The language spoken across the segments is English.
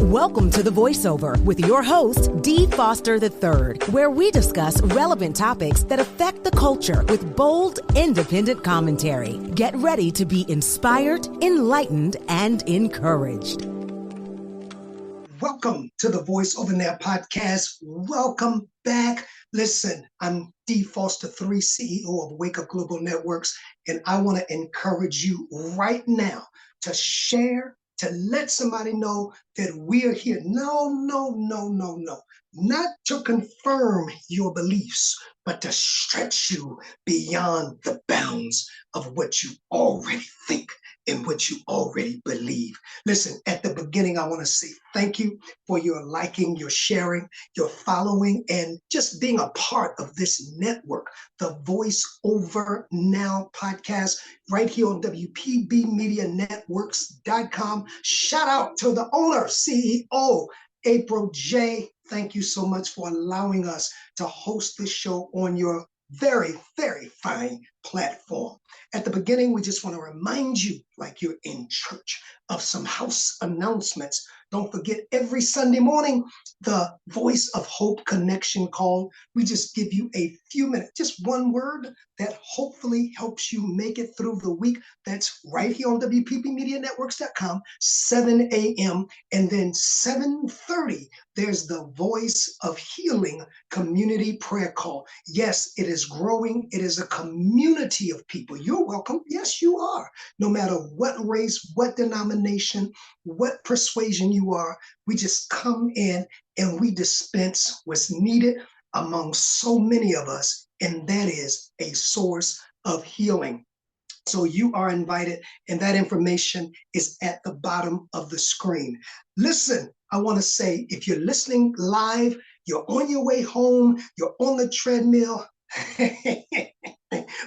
Welcome to The Voiceover with your host, Dee Foster III, where we discuss relevant topics that affect the culture with bold, independent commentary. Get ready to be inspired, enlightened, and encouraged. Welcome to the Voiceover Now podcast. Welcome back. Listen, I'm Dee Foster III, CEO of Wake Up Global Networks, and I want to encourage you right now to share, to let somebody know that we are here. No. Not to confirm your beliefs, but to stretch you beyond the bounds of what you already think and what you already believe. Listen, at the beginning, I want to say thank you for your liking, your sharing, your following, and just being a part of this network, the Voiceover Now podcast, right here on WPBMediaNetworks.com. Shout out to the owner, CEO, April J. Thank you so much for allowing us to host this show on your very, very fine platform. At the beginning, we just want to remind you, like you're in church, of some house announcements. Don't forget, every Sunday morning, the Voice of Hope Connection call. We just give you a few minutes, just one word that hopefully helps you make it through the week. That's right here on WPBMediaNetworks.com, 7 a.m. And then 7:30, there's the Voice of Healing community prayer call. Yes, it is growing. It is a community of people. You're welcome. Yes, you are. No matter what race, what denomination, what persuasion you are, we just come in and we dispense what's needed among so many of us, and that is a source of healing. So you are invited, and that information is at the bottom of the screen. Listen, I want to say, if you're listening live, you're on your way home, you're on the treadmill,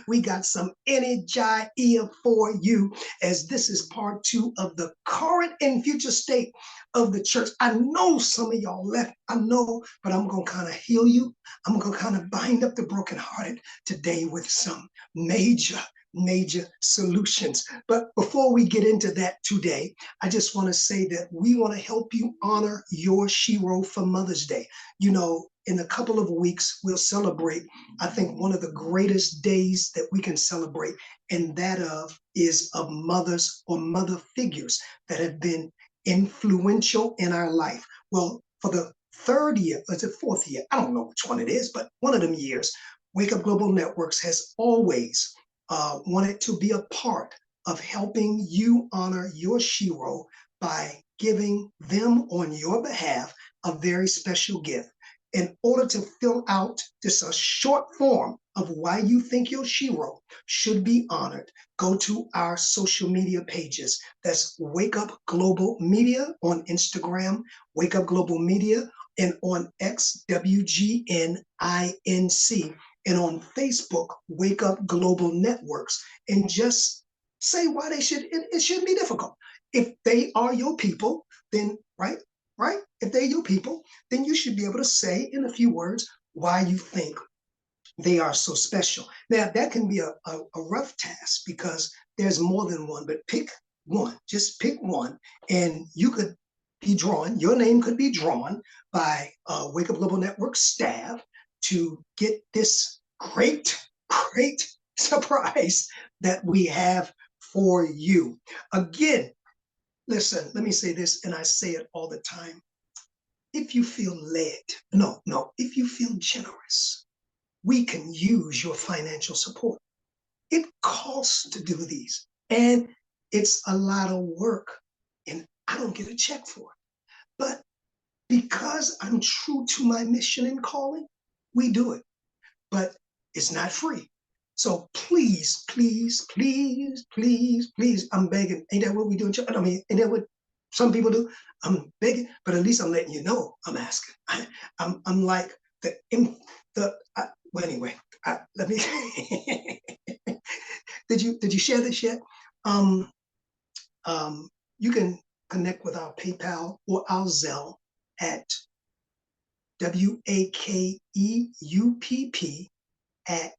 we got some energy here for you, as this is part 2 of the current and future state of the church. I know some of y'all left, I know, but I'm going to kind of heal you. I'm going to kind of bind up the brokenhearted today with some major solutions. But before we get into that today, I just want to say that we want to help you honor your shero for Mother's Day. You know, in a couple of weeks, we'll celebrate, I think, one of the greatest days that we can celebrate, and that is of mothers or mother figures that have been influential in our life. Well, for the third year, or is it fourth year? I don't know which one it is, but one of them years, Wake Up Global Networks has always wanted to be a part of helping you honor your shero by giving them on your behalf a very special gift. In order to fill out just a short form of why you think your shero should be honored, go to our social media pages. That's Wake Up Global Media on Instagram, Wake Up Global Media, and on X, WGNINC. And on Facebook, Wake Up Global Networks, and just say why they should. It shouldn't be difficult. If they are your people, then right? If they're your people, then you should be able to say in a few words why you think they are so special. Now, that can be a rough task because there's more than one, but pick one. Just pick one, and you could be drawn. Your name could be drawn by Wake Up Global Network staff to get this great surprise that we have for you. Again, listen, let me say this, and I say it all the time. If you feel led, if you feel generous, we can use your financial support. It costs to do these, and it's a lot of work, and I don't get a check for it. But because I'm true to my mission and calling, we do it, but it's not free. So please, I'm begging. Ain't that what we do in church? I mean, ain't that what some people do? I'm begging, but at least I'm letting you know I'm asking. I'm like well, anyway, let me, did you share this yet? You can connect with our PayPal or our Zelle at WAKEUPP at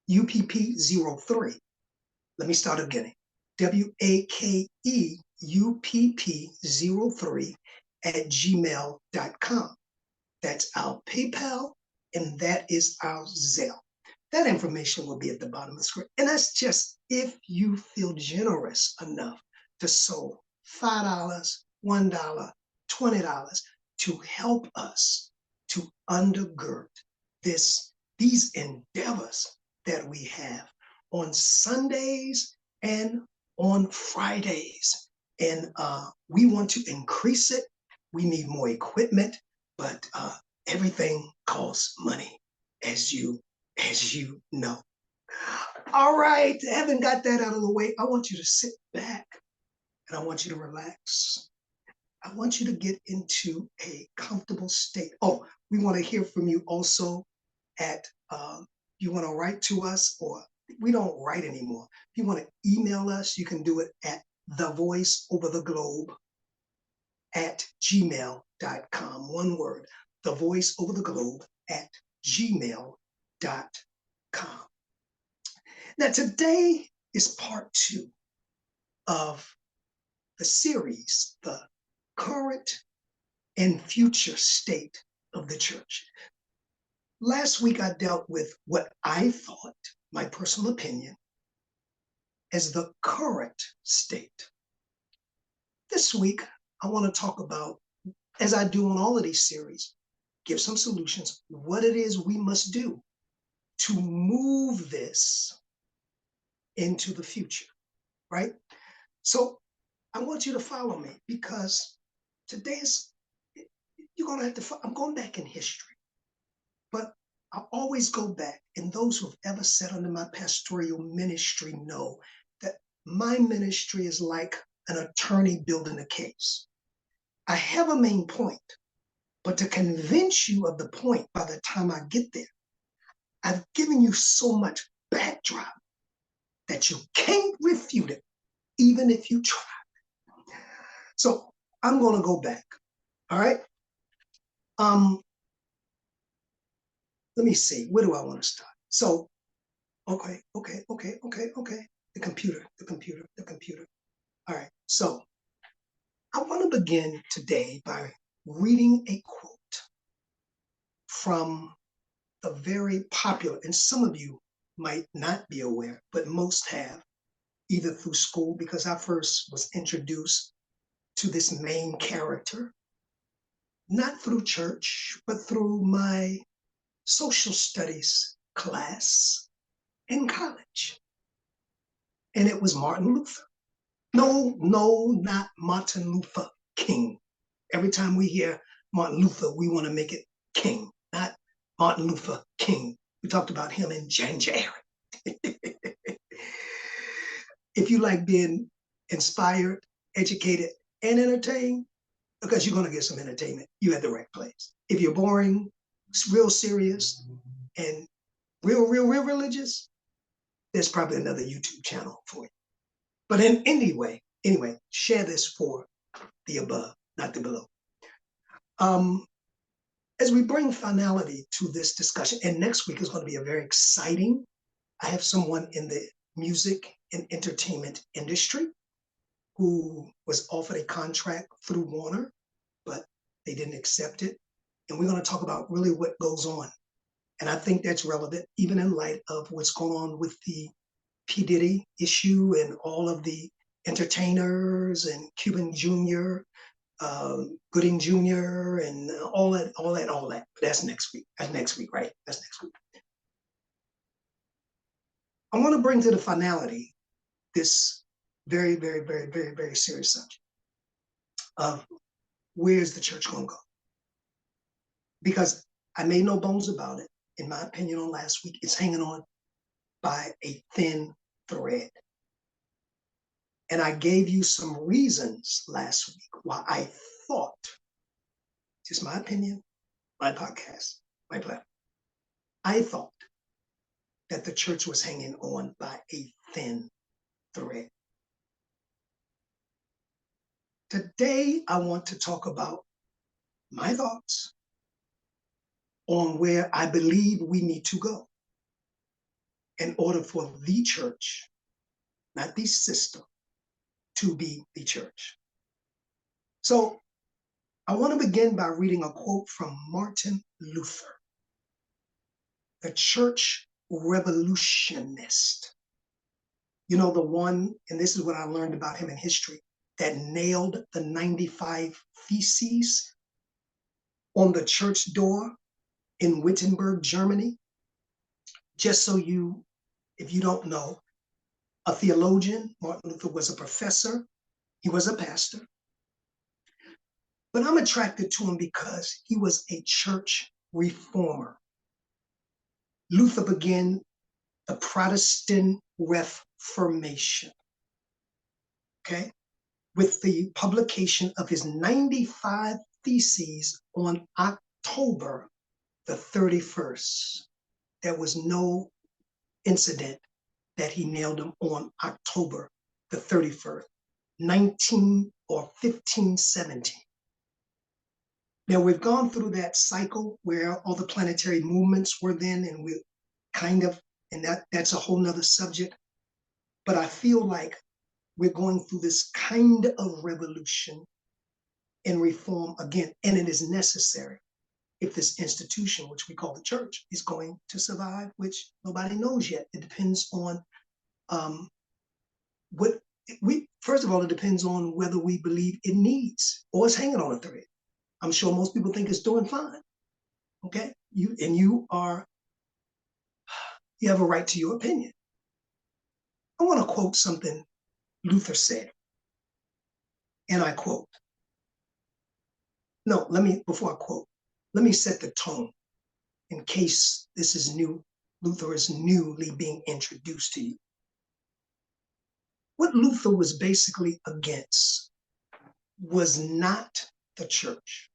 UPP03. Let me start again. WAKEUPP UPP03@gmail.com. That's our PayPal, and that is our Zelle. That information will be at the bottom of the screen. And that's just if you feel generous enough to sow $5, $1, $20 to help us to undergird these endeavors that we have on Sundays and on Fridays. And we want to increase it. We need more equipment, but everything costs money, as you know. All right, having got that out of the way, I want you to sit back and I want you to relax. I want you to get into a comfortable state. Oh, we want to hear from you also at, you want to write to us, or we don't write anymore. If you want to email us, you can do it at thevoiceovertheglobe@gmail.com. One word, thevoiceovertheglobe@gmail.com. Now, today is part 2 of the series, The Current and Future State of the Church. Last week, I dealt with what I thought, my personal opinion, as the current state. This week, I want to talk about, as I do on all of these series, give some solutions, what it is we must do to move this into the future, right? So I want you to follow me, because today's, you're going to have to, I'm going back in history, but I always go back, and those who've ever sat under my pastoral ministry know that my ministry is like an attorney building a case. I have a main point, but to convince you of the point by the time I get there, I've given you so much backdrop that you can't refute it, even if you try. So I'm going to go back. All right. Let me see. Where do I want to start? So, okay. The computer. All right. So I want to begin today by reading a quote from the very popular, and some of you might not be aware, but most have, either through school, because I first was introduced to this main character, not through church, but through my social studies class in college. And it was Martin Luther. No, not Martin Luther King. Every time we hear Martin Luther, we want to make it King, not Martin Luther King. We talked about him in January. If you like being inspired, educated, and entertained, because you're going to get some entertainment, you're at the right place. If you're boring, real serious, and real religious, there's probably another YouTube channel for you. But anyway, share this for the above, not the below. As we bring finality to this discussion, and next week is going to be a very exciting, I have someone in the music and entertainment industry who was offered a contract through Warner, but they didn't accept it. And we're going to talk about really what goes on. And I think that's relevant, even in light of what's going on with the P. Diddy issue and all of the entertainers and Cuban Jr., Gooding Jr., and all that. But that's next week. That's next week, right? That's next week. I want to bring to the finality this very, very, very, very, very serious subject of where's the church going to go? Because I made no bones about it. In my opinion, on last week, it's hanging on by a thin thread. And I gave you some reasons last week why I thought, just my opinion, my podcast, my platform, I thought that the church was hanging on by a thin thread. Today, I want to talk about my thoughts on where I believe we need to go in order for the church, not the system, to be the church. So I want to begin by reading a quote from Martin Luther, the church revolutionist. You know, the one, and this is what I learned about him in history, that nailed the 95 Theses on the church door in Wittenberg, Germany. Just so you, if you don't know, a theologian, Martin Luther was a professor, he was a pastor. But I'm attracted to him because he was a church reformer. Luther began the Protestant Reformation, okay, with the publication of his 95 Theses on October the 31st. There was no incident that he nailed them on October the 31st, 1517. Now, we've gone through that cycle where all the planetary movements were then, and we kind of, and that's a whole nother subject. But I feel like we're going through this kind of revolution and reform again, and it is necessary if this institution, which we call the church, is going to survive, which nobody knows yet. It depends on first of all, it depends on whether we believe it needs or it's hanging on a thread. I'm sure most people think it's doing fine. Okay, you have a right to your opinion. I want to quote something Luther said, and I quote. No, before I quote, let me set the tone in case this is new. Luther is newly being introduced to you. What Luther was basically against was not the church,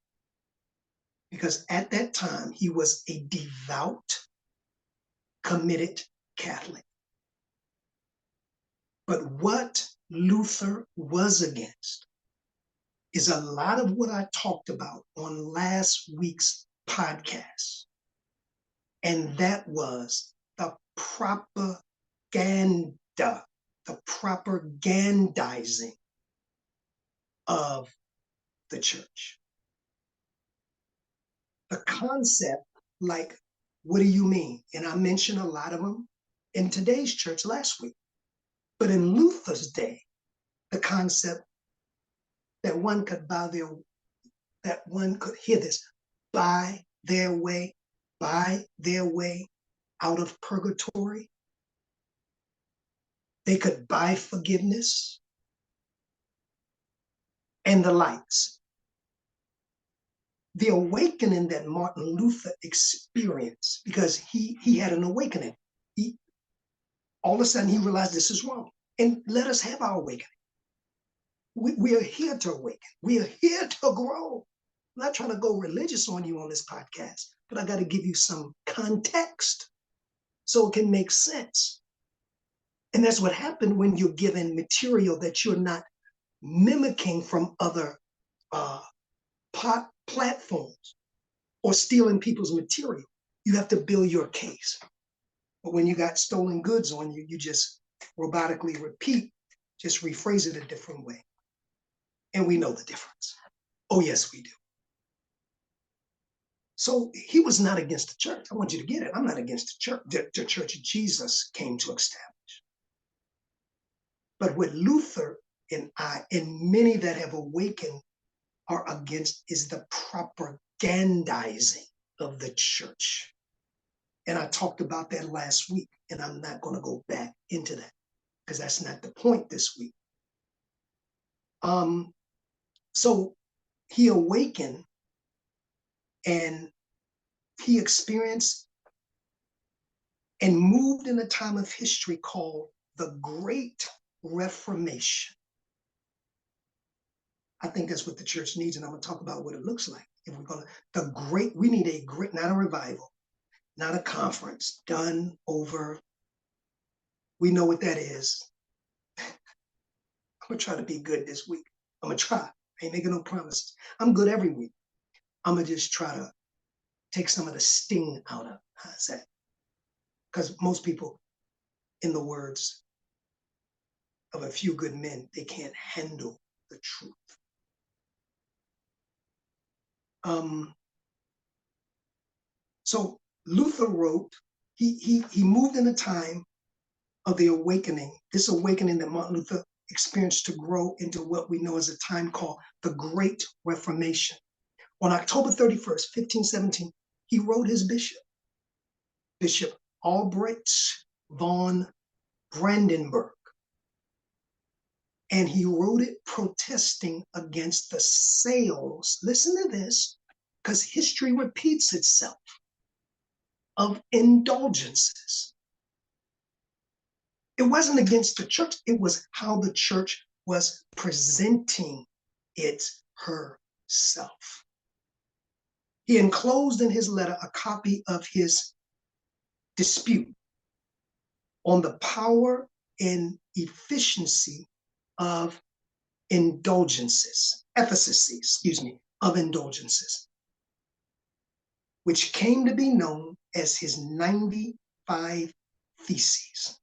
because at that time he was a devout, committed Catholic. But what Luther was against is a lot of what I talked about on last week's podcast. And that was the propaganda, the propagandizing of the church. The concept, like, what do you mean? And I mentioned a lot of them in today's church last week. But in Luther's day, the concept that one could hear this, buy their way out of purgatory. They could buy forgiveness and the likes. The awakening that Martin Luther experienced, because he had an awakening. All of a sudden he realized this is wrong. And let us have our awakening. We are here to awaken. We are here to grow. I'm not trying to go religious on you on this podcast, but I got to give you some context so it can make sense. And that's what happened when you're given material that you're not mimicking from other platforms or stealing people's material. You have to build your case. But when you got stolen goods on you, you just robotically repeat, just rephrase it a different way. And we know the difference. Oh, yes, we do. So he was not against the church. I want you to get it. I'm not against the church, the church Jesus came to establish. But what Luther and I, and many that have awakened, are against is the propagandizing of the church. And I talked about that last week, and I'm not going to go back into that because that's not the point this week. So he awakened and he experienced and moved in a time of history called the Great Reformation. I think that's what the church needs, and I'm going to talk about what it looks like. If we're going to, we need a great, not a revival, not a conference done over. We know what that is. I'm going to try to be good this week. I'm going to try. I ain't making no promises. I'm good every week. I'm going to just try to take some of the sting out of it. How's that? Because most people, in the words of a few good men, they can't handle the truth. So Luther wrote, he moved in a time of the awakening, this awakening that Martin Luther experienced to grow into what we know as a time called the Great Reformation. On October 31st, 1517, he wrote his bishop, Bishop Albrecht von Brandenburg. And he wrote it protesting against the sales, listen to this, because history repeats itself, of indulgences. It wasn't against the church, it was how the church was presenting it herself. He enclosed in his letter a copy of his dispute on the power and efficiency of indulgences, of indulgences, which came to be known as his 95 Theses.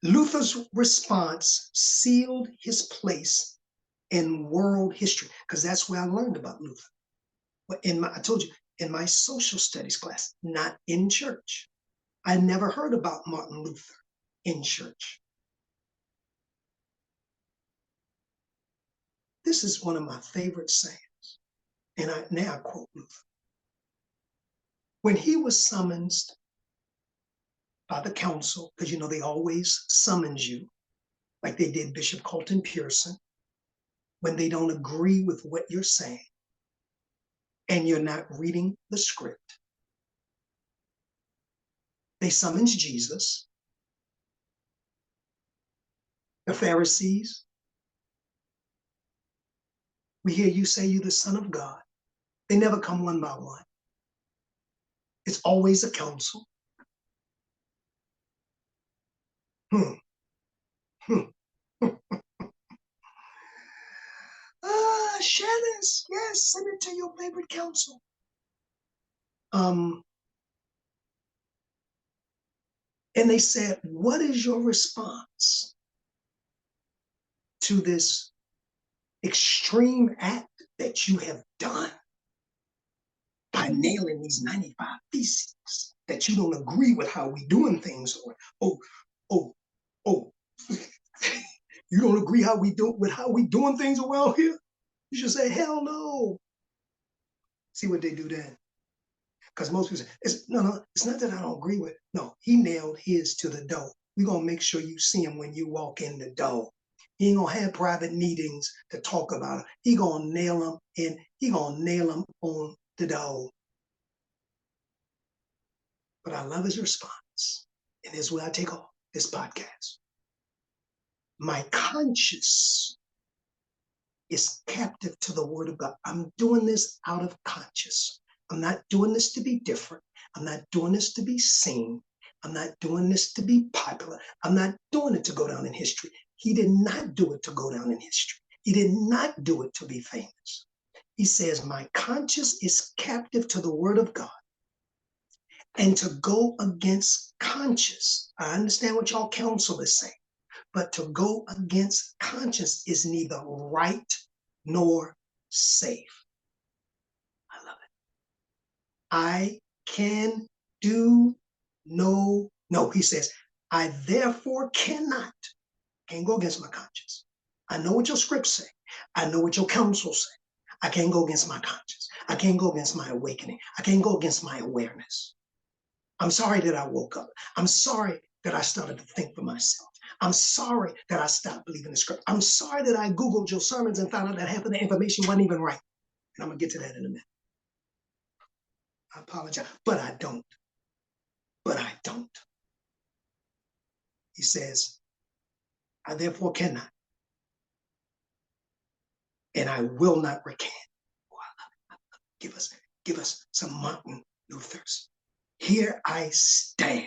Luther's response sealed his place in world history, because that's where I learned about Luther. But I told you, in my social studies class, not in church. I never heard about Martin Luther in church. This is one of my favorite sayings, and now I quote Luther. When he was summoned by the council, because you know they always summons you, like they did Bishop Colton Pearson, when they don't agree with what you're saying and you're not reading the script. They summons Jesus, the Pharisees. We hear you say you're the Son of God. They never come one by one. It's always a council. Share this. Yes, send it to your favorite council. And they said, what is your response to this extreme act that you have done by nailing these 95 Theses that you don't agree with how we doing things? Or, you don't agree with how we doing things around here? You should say, hell no. See what they do then. Because most people say, it's not that I don't agree with it. No, he nailed his to the door. We're going to make sure you see him when you walk in the door. He ain't going to have private meetings to talk about it. He going to nail them in. He going to nail them on the door. But I love his response. And here's where I take off this podcast. My conscience is captive to the word of God. I'm doing this out of conscience. I'm not doing this to be different. I'm not doing this to be seen. I'm not doing this to be popular. I'm not doing it to go down in history. He did not do it to go down in history. He did not do it to be famous. He says, my conscience is captive to the word of God. And to go against conscience, I understand what y'all counsel is saying, but to go against conscience is neither right nor safe. I love it. I can do no, he says, I therefore can't go against my conscience. I know what your scripts say. I know what your counsel say. I can't go against my conscience. I can't go against my awakening. I can't go against my awareness. I'm sorry that I woke up. I'm sorry that I started to think for myself. I'm sorry that I stopped believing the script. I'm sorry that I Googled your sermons and found out that half of the information wasn't even right. And I'm going to get to that in a minute. I apologize, but I don't. He says, I therefore cannot, and I will not recant. Oh, I love it. Give us some Martin Luthers. Here I stand.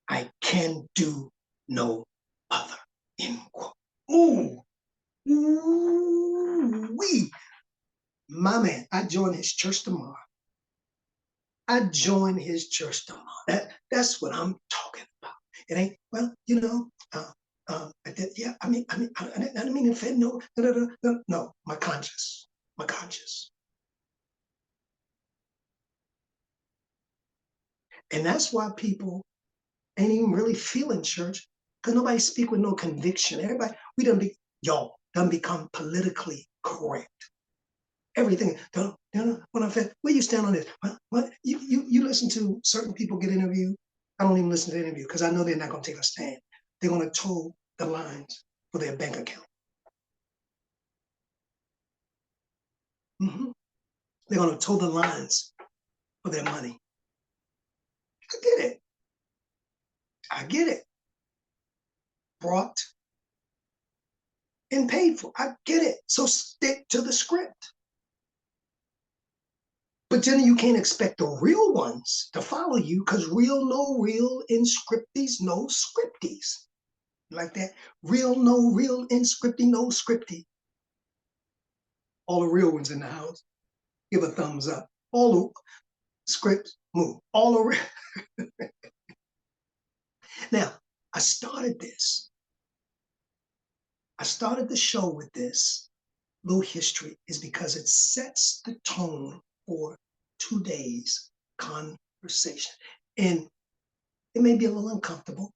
I can do no other. End quote. Ooh, wee. My man, I join his church tomorrow. That's what I'm talking about. It ain't, well, I didn't mean to offend. No, my conscience. And that's why people ain't even really feeling church, because nobody speak with no conviction. Everybody, done become politically correct. Everything. When I said, where you stand on this? What you listen to certain people get interviewed. I don't even listen to the interview because I know they're not going to take a stand. They're going to toe the lines for their bank account. Mm-hmm. They're going to toe the lines for their money. I get it. Brought and paid for. I get it. So stick to the script. But then you can't expect the real ones to follow you, because real no real in scripties no scripties. Like that. Real no real in scripty no scripty. All the real ones in the house, give a thumbs up. All the scripts move. All the Now, I started the show with this little history is because it sets the tone for today's conversation. And it may be a little uncomfortable,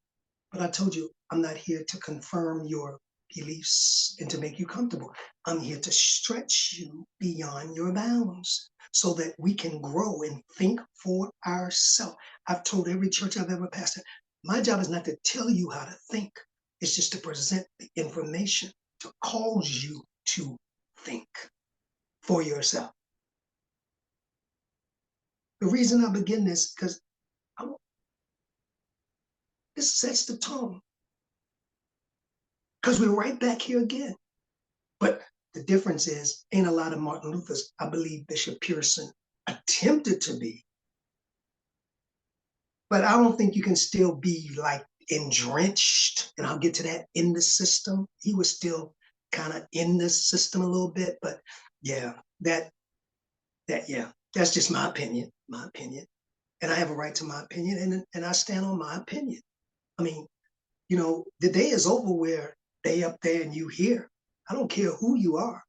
but I told you, I'm not here to confirm your beliefs and to make you comfortable. I'm here to stretch you beyond your bounds so that we can grow and think for ourselves. I've told every church I've ever pastored, my job is not to tell you how to think. It's just to present the information to cause you to think for yourself. The reason I begin this because this sets the tone. Because we're right back here again. But the difference is, ain't a lot of Martin Luther's. I believe Bishop Pearson attempted to be. But I don't think you can still be like entrenched, and I'll get to that, in the system. He was still kind of in the system a little bit, but yeah, that's just my opinion. And I have a right to my opinion, and I stand on my opinion. I mean, the day is over where they up there and you here. I don't care who you are.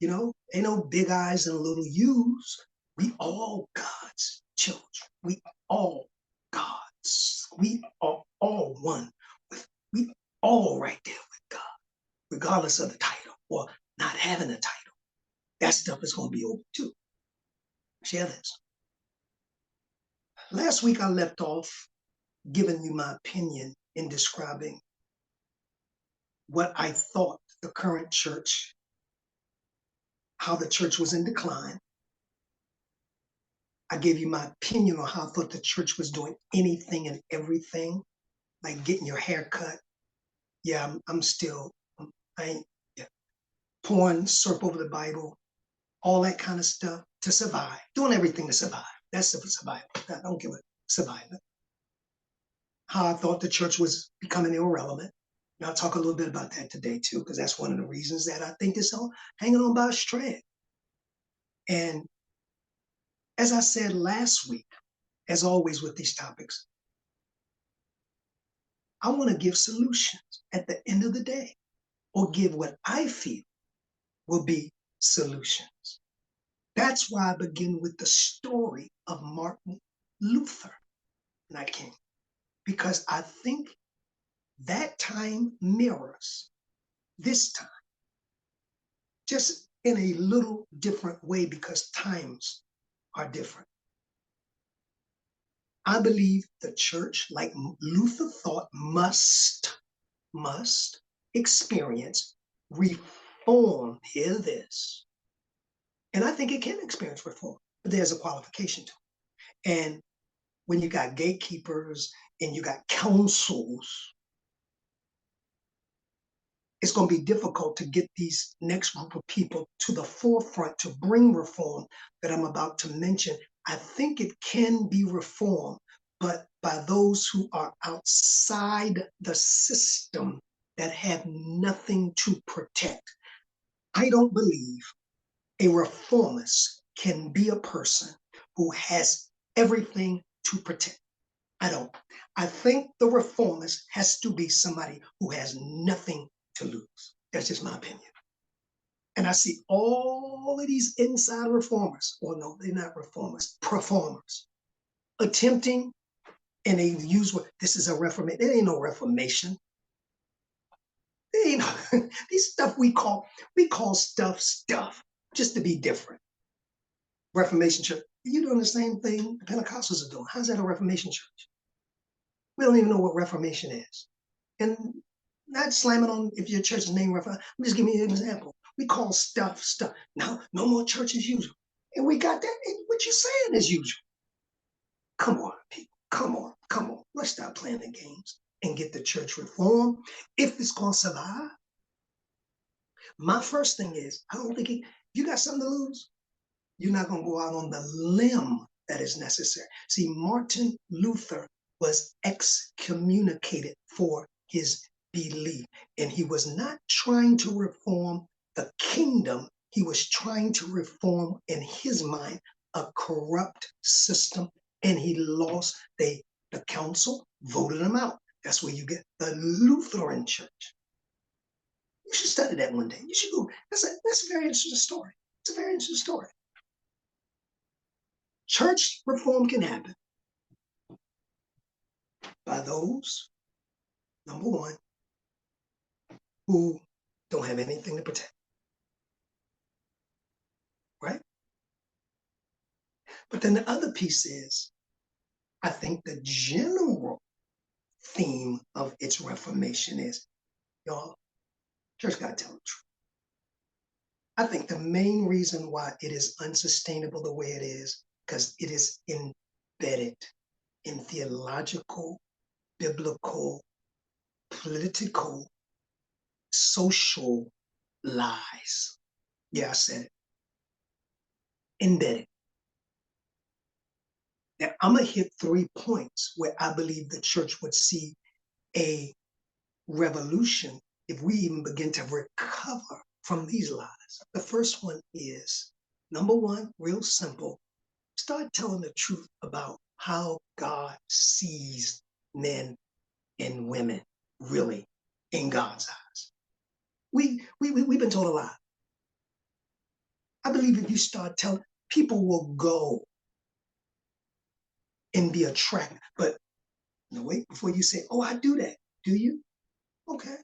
Ain't no big I's and little U's. We all God's children. We all God's. We are all one. We all right there with God, regardless of the title or not having a title. That stuff is going to be over too. Share this. Last week I left off giving you my opinion in describing what I thought the current church, how the church was in decline. I gave you my opinion on how I thought the church was doing anything and everything, like getting your hair cut. Yeah, I ain't pouring syrup over the Bible, all that kind of stuff to survive, doing everything to survive. That's the survival. I don't give a survivor. How I thought the church was becoming irrelevant. And I'll talk a little bit about that today too, because that's one of the reasons that I think it's all hanging on by a thread. And as I said last week, as always with these topics, I want to give solutions at the end of the day, or give what I feel will be solutions. That's why I begin with the story of Martin Luther, not King, because I think that time mirrors this time, just in a little different way, because times are different. I believe the church, like Luther thought, must experience reform. Hear this. And I think it can experience reform, but there's a qualification to it. And when you got gatekeepers and you got councils, it's going to be difficult to get these next group of people to the forefront to bring reform that I'm about to mention. I think it can be reformed, but by those who are outside the system that have nothing to protect. I don't believe a reformist can be a person who has everything to protect. I don't. I think the reformist has to be somebody who has nothing to lose. That's just my opinion. And I see all of these inside reformers, or no, they're not reformers, performers, attempting, and they use what this is a reformation. There ain't no reformation. There ain't no, these stuff we call stuff just to be different. Reformation church. You're doing the same thing the Pentecostals are doing. How's that a Reformation church? We don't even know what Reformation is. And not slamming on if your church is named Reformation. I'm just giving you an example. We call stuff. Now, no more church as usual. And we got that. And what you're saying is usual. Come on, people. Come on. Let's stop playing the games and get the church reformed if it's going to survive. My first thing is, I don't think you got something to lose. You're not going to go out on the limb that is necessary. See, Martin Luther was excommunicated for his belief, and he was not trying to reform the kingdom. He was trying to reform, in his mind, a corrupt system, and he lost. The council voted him out. That's where you get the Lutheran church. You should study that one day. You should go. That's a very interesting story. It's a very interesting story. Church reform can happen by those, number one, who don't have anything to protect. Right? But then the other piece is, I think the general theme of its reformation is, y'all, church got to tell the truth. I think the main reason why it is unsustainable the way it is, because it is embedded in theological, biblical, political, social lies. Yeah, I said it. Embedded. Now, I'm going to hit 3 points where I believe the church would see a revolution if we even begin to recover from these lies. The first one is, number one, real simple, start telling the truth about how God sees men and women really in God's eyes. We've been told a lie. I believe if you start telling, people will go and be attracted. But no, wait, before you say, oh, I do that. Do you? Okay.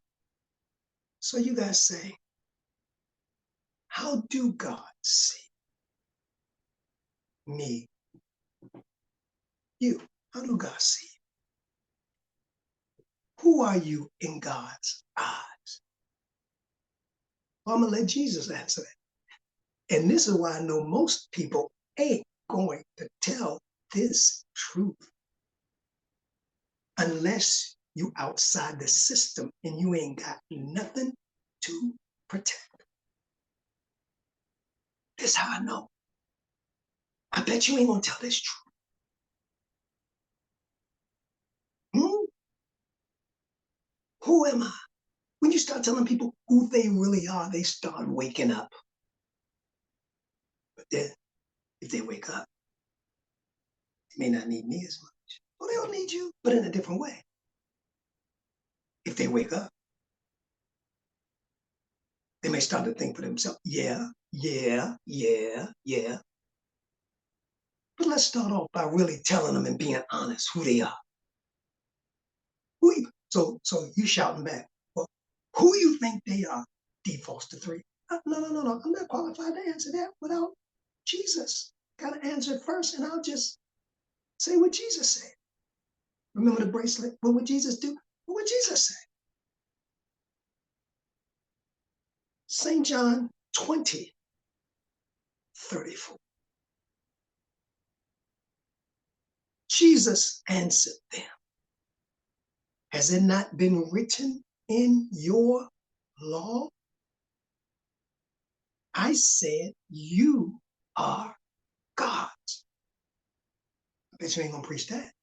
So you guys say, how do God see me? You. How do God see you? Who are you in God's eyes? Well, I'm going to let Jesus answer that. And this is why I know most people ain't going to tell this truth unless you outside the system and you ain't got nothing to protect. This is how I know. I bet you ain't gonna tell this truth. Who am I? When you start telling people who they really are, they start waking up. But then, if they wake up, they may not need me as much. Well, they don't need you, but in a different way. If they wake up, they may start to think for themselves, yeah. But let's start off by really telling them and being honest who they are. So you shouting back, well, who you think they are, D. Foster 3? No. I'm not qualified to answer that without Jesus. Got to answer it first, and I'll just say what Jesus said. Remember the bracelet? What would Jesus do? What would Jesus say? St. John 20:34. Jesus answered them, has it not been written in your law? I said, you are God's. I bet you ain't gonna preach that.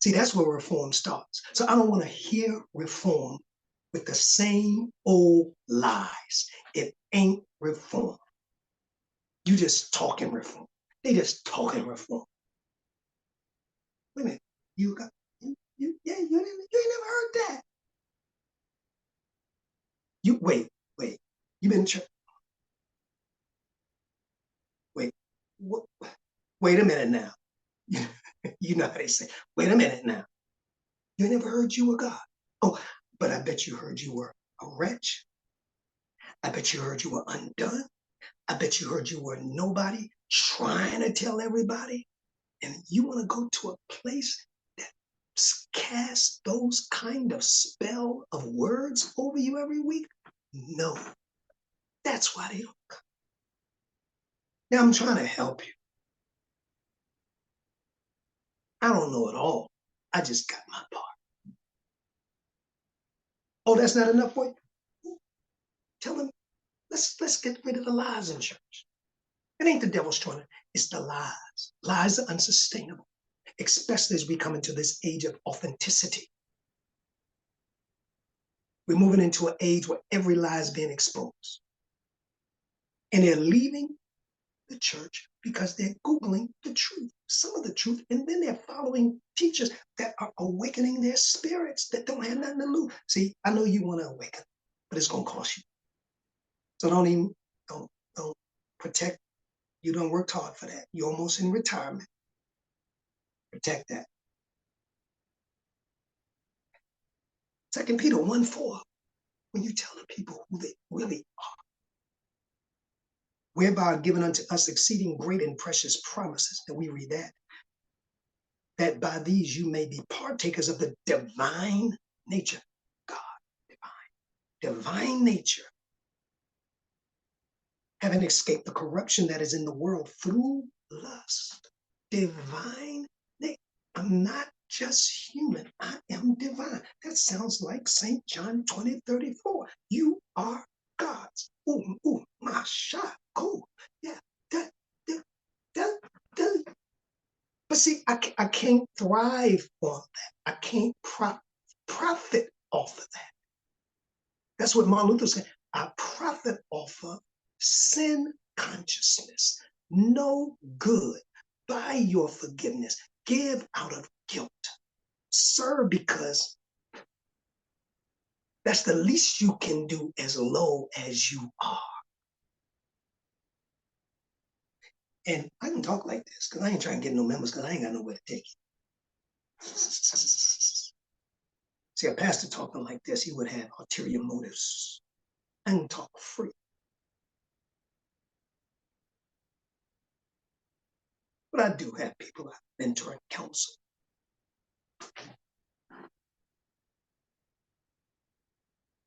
See, that's where reform starts. So I don't want to hear reform with the same old lies. It ain't reform. You just talking reform. They just talking reform. Wait a minute. You got yeah, you ain't never heard that. You wait. You been wait. What, wait a minute now. You know how they say, wait a minute now. You never heard you were God. Oh, but I bet you heard you were a wretch. I bet you heard you were undone. I bet you heard you were nobody trying to tell everybody. And you want to go to a place that casts those kind of spell of words over you every week? No, that's why they don't come. Now I'm trying to help you. I don't know it all. I just got my part. Oh, that's not enough for you? Tell them, let's get rid of the lies in church. It ain't the devil's trying to, it's the lies. Lies are unsustainable, especially as we come into this age of authenticity. We're moving into an age where every lie is being exposed. And they're leaving the church because they're Googling the truth, some of the truth, and then they're following teachers that are awakening their spirits that don't have nothing to lose. See, I know you want to awaken, but it's going to cost you. So don't protect. You don't work hard for that. You're almost in retirement. Protect that. 2 Peter 1:4, when you tell the people who they really are, whereby are given unto us exceeding great and precious promises, that we read that by these you may be partakers of the divine nature. God, divine nature, having escaped the corruption that is in the world through lust. Divine nature. I'm not just human, I am divine. That sounds like St. John 20:34. You are God's. My shot. Cool. Yeah, that. But see, I can't thrive on that. I can't profit off of that. That's what Martin Luther said. I profit off of sin consciousness. No good. By your forgiveness. Give out of guilt. Serve because that's the least you can do as low as you are. And I can talk like this because I ain't trying to get no members because I ain't got nowhere to take it. See, a pastor talking like this, he would have ulterior motives. I can talk free. But I do have people I mentor and counsel.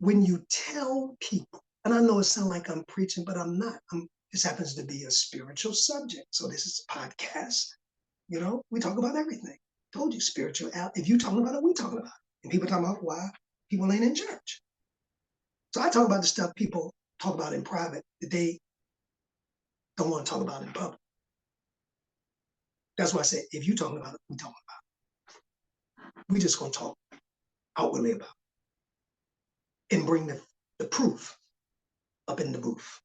When you tell people, and I know it sounds like I'm preaching, but I'm not. This happens to be a spiritual subject. So this is a podcast. You know, we talk about everything. I told you, spiritual. If you talking about it, we talking about it. And people talking about why people ain't in church. So I talk about the stuff people talk about in private that they don't want to talk about in public. That's why I said, if you talking about it, we talking about it. We just gonna talk outwardly about it and bring the proof up in the booth,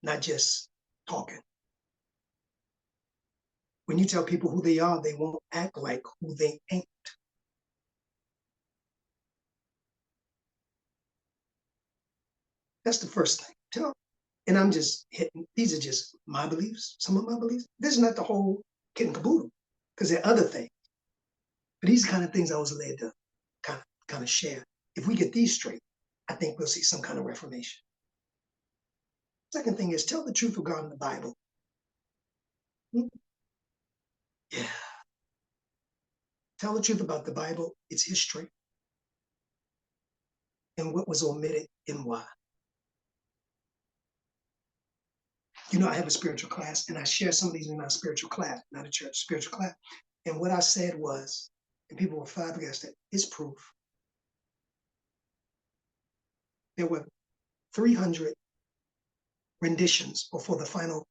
not just talking. When you tell people who they are, they won't act like who they ain't. That's the first thing. And I'm just hitting, these are just my beliefs, some of my beliefs. This is not the whole kit and caboodle, because there are other things. But these are kind of things I was led to kind of share. If we get these straight, I think we'll see some kind of reformation. Second thing is tell the truth of God in the Bible. Yeah. Tell the truth about the Bible, its history, and what was omitted and why. You know, I have a spiritual class, and I share some of these in our spiritual class, not a church, spiritual class. And what I said was, and people were flabbergasted, it's proof. There were 300 renditions before the final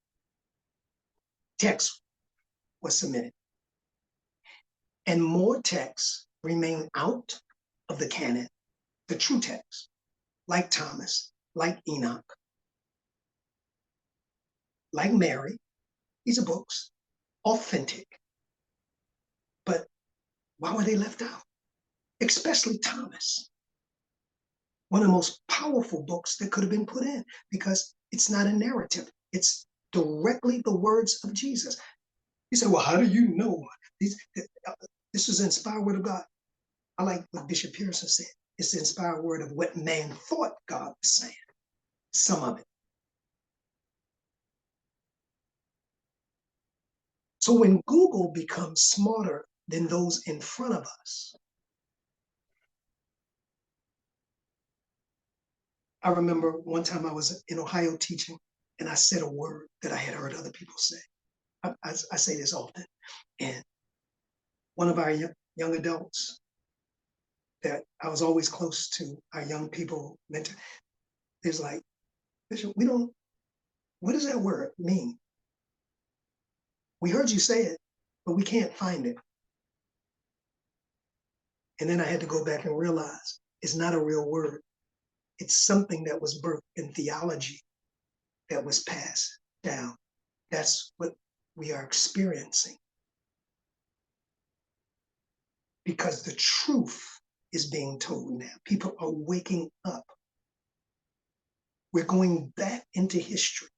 text was submitted. And more texts remain out of the canon, the true text, like Thomas, like Enoch, like Mary. These are books, authentic. But Why were they left out? Especially Thomas, one of the most powerful books that could have been put in, because it's not a narrative. It's directly the words of Jesus. You say, well, how do you know? This is the inspired word of God. I like what Bishop Pearson said. It's the inspired word of what man thought God was saying. Some of it. So when Google becomes smarter than those in front of us, I remember one time I was in Ohio teaching, and I said a word that I had heard other people say. I say this often. And one of our young adults that I was always close to, our young people mentor, is like, Bishop, what does that word mean? We heard you say it, but we can't find it. And then I had to go back and realize it's not a real word. It's something that was birthed in theology that was passed down. That's what we are experiencing. Because the truth is being told now. People are waking up. We're going back into history,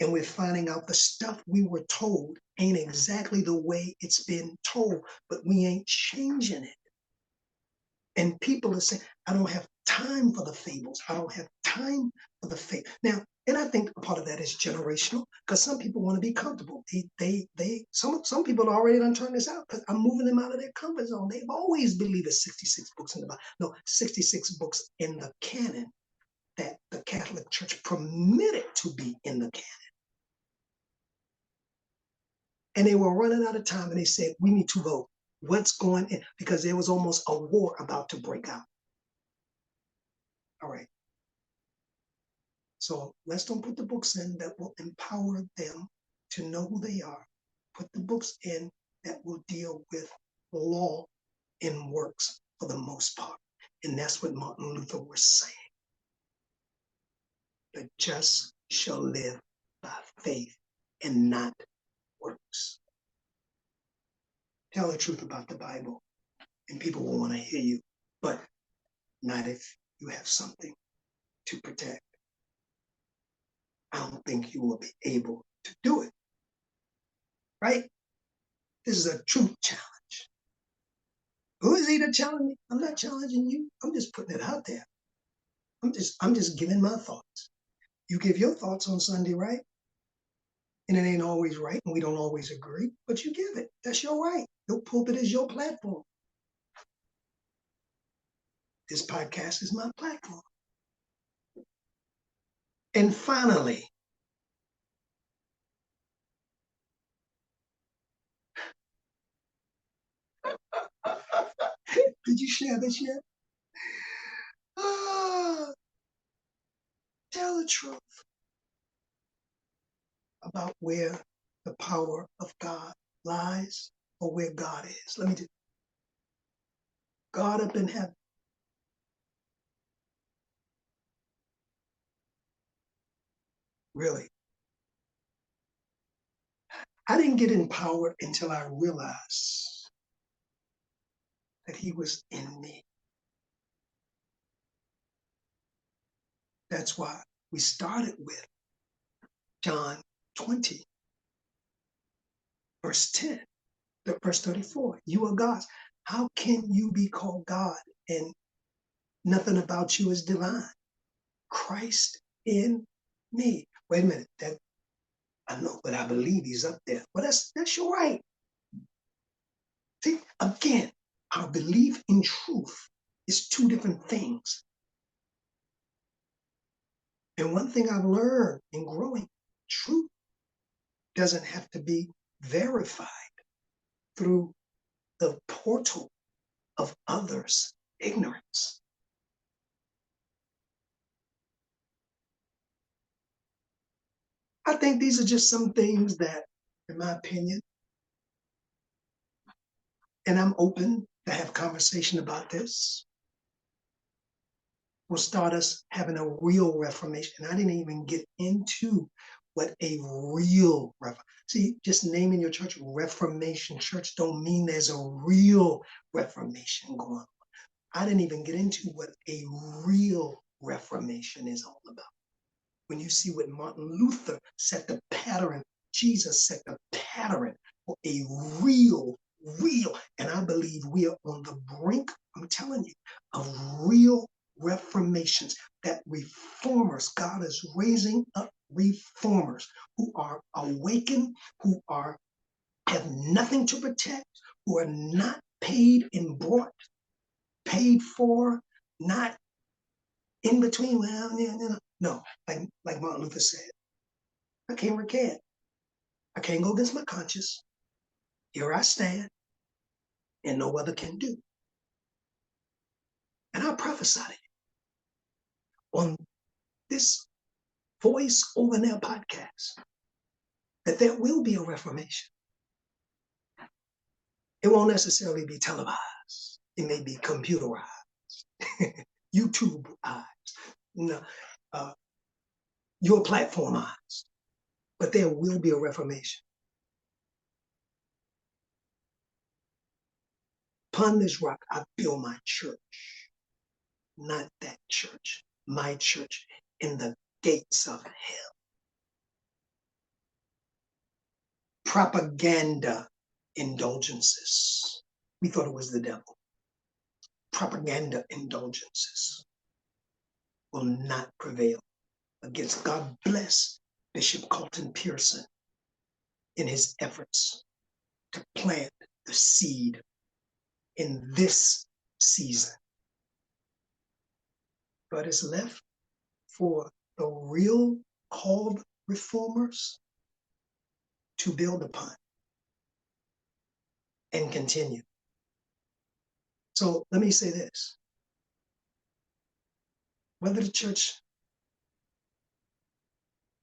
and we're finding out the stuff we were told ain't exactly the way it's been told, but we ain't changing it. And people are saying, I don't have time for the fables. I don't have time for the faith. Now, and I think a part of that is generational, because some people want to be comfortable. Some people already done turned this out, because I'm moving them out of their comfort zone. They've always believed it's 66 books in the Bible. No, 66 books in the canon that the Catholic Church permitted to be in the canon. And they were running out of time, and they said, we need to vote. What's going in? Because there was almost a war about to break out. All right. So let's don't put the books in that will empower them to know who they are. Put the books in that will deal with law and works for the most part. And that's what Martin Luther was saying. The just shall live by faith and not works. Tell the truth about the Bible, and people will want to hear you, but not if you have something to protect. I don't think you will be able to do it. Right? This is a truth challenge. Who is he to challenge me? I'm not challenging you. I'm just putting it out there. I'm just giving my thoughts. You give your thoughts on Sunday, right? And it ain't always right, and we don't always agree, but you give it. That's your right. Your pulpit is your platform. This podcast is my platform. And finally, did you share this yet? Tell the truth about where the power of God lies, or where God is. Let me do. God up in heaven. Really. I didn't get empowered until I realized that he was in me. That's why we started with John 20, verse 10, verse 34. You are God's. How can you be called God and nothing about you is divine? Christ in me. Wait a minute. That I know, but I believe he's up there. Well, that's your right. See, again, our belief in truth is two different things. And one thing I've learned in growing, truth doesn't have to be verified through the portal of others' ignorance. I think these are just some things that, in my opinion, and I'm open to have conversation about this, will start us having a real reformation. I didn't even get into what a real see, just naming your church Reformation Church don't mean there's a real Reformation going on. I didn't even get into what a real Reformation is all about. When you see what Martin Luther set the pattern, Jesus set the pattern for a real, and I believe we are on the brink, I'm telling you, of real reformations, that reformers, God is raising up reformers who are awakened, who have nothing to protect, who are not paid and bought, paid for, not in between. Well, no, like Martin Luther said, I can't recant. I can't go against my conscience. Here I stand, and no other can do. And I prophesy to you on this Voice Over Now podcast that there will be a reformation. It won't necessarily be televised. It may be computerized, YouTubeized, your platformized, but there will be a reformation. Upon this rock, I build my church, not that church, my church, in the gates of hell. Propaganda indulgences. We thought it was the devil. Propaganda indulgences will not prevail against. God bless Bishop Carlton Pearson in his efforts to plant the seed in this season. But it's left for the real called reformers to build upon and continue. So let me say this. Whether the church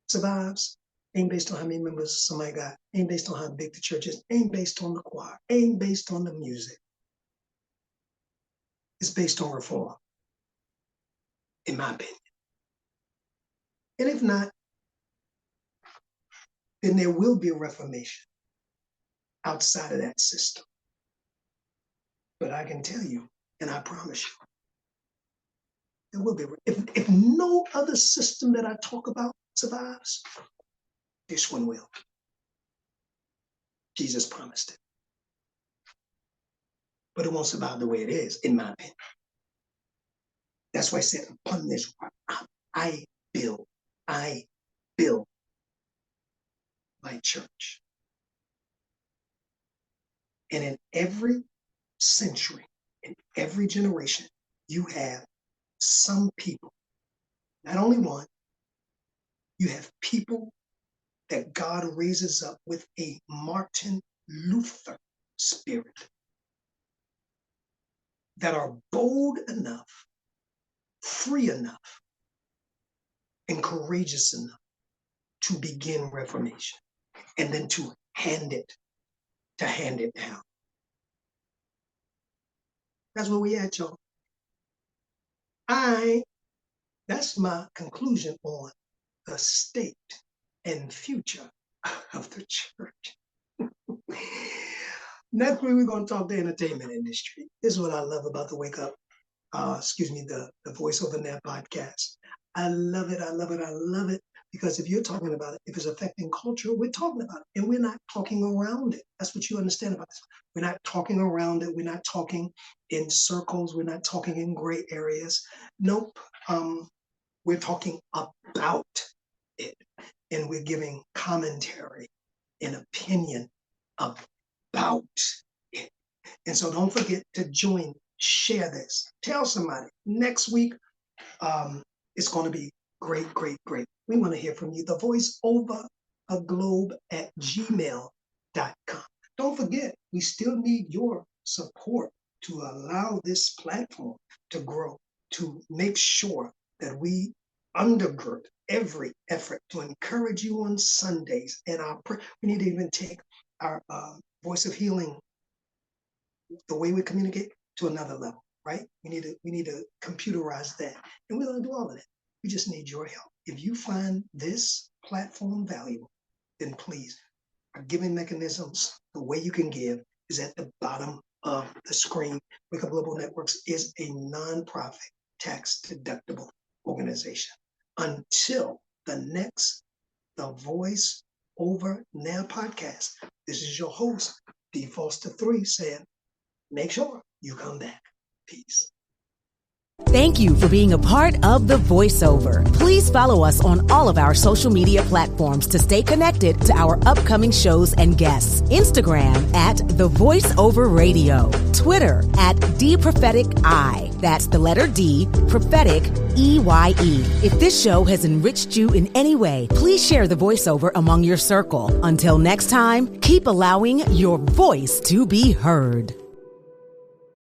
survives ain't based on how many members somebody got, ain't based on how big the church is, ain't based on the choir, ain't based on the music. It's based on reform, in my opinion. And if not, then there will be a reformation outside of that system. But I can tell you, and I promise you, there will be. If no other system that I talk about survives, this one will. Jesus promised it. But it won't survive the way it is, in my opinion. That's why I said, upon this rock, I build my church. And in every century, in every generation, you have some people, not only one, you have people that God raises up with a Martin Luther spirit that are bold enough, free enough, and courageous enough to begin reformation and then to hand it down. That's where we at, y'all. That's my conclusion on the state and future of the church. Next week, we're going to talk the entertainment industry. This is what I love about the Wake Up, the Voice Over Now podcast. I love it, because if you're talking about it, if it's affecting culture, we're talking about it, and we're not talking around it. That's what you understand about this. We're not talking around it. We're not talking in circles. We're not talking in gray areas. Nope. We're talking about it, and we're giving commentary and opinion about it. And so don't forget to join, share this, tell somebody. Next week, it's going to be great. We want to hear from you. The voice over a globe at gmail.com. Don't forget, we still need your support to allow this platform to grow, to make sure that we undergird every effort to encourage you on Sundays. And we need to even take our voice of healing, the way we communicate, to another level, right? We need to computerize that. And we're going to do all of that. We just need your help. If you find this platform valuable, then please, our giving mechanisms, the way you can give is at the bottom of the screen. Wake Up Global Networks is a nonprofit, tax-deductible organization. Until the next The Voice Over Now podcast, this is your host, D. Foster 3, saying, make sure you come back. Peace. Thank you for being a part of The Voiceover. Please follow us on all of our social media platforms to stay connected to our upcoming shows and guests. Instagram at The Voiceover Radio. Twitter at DPropheticI. That's the letter D, prophetic, EYE. If this show has enriched you in any way, please share The Voiceover among your circle. Until next time, keep allowing your voice to be heard.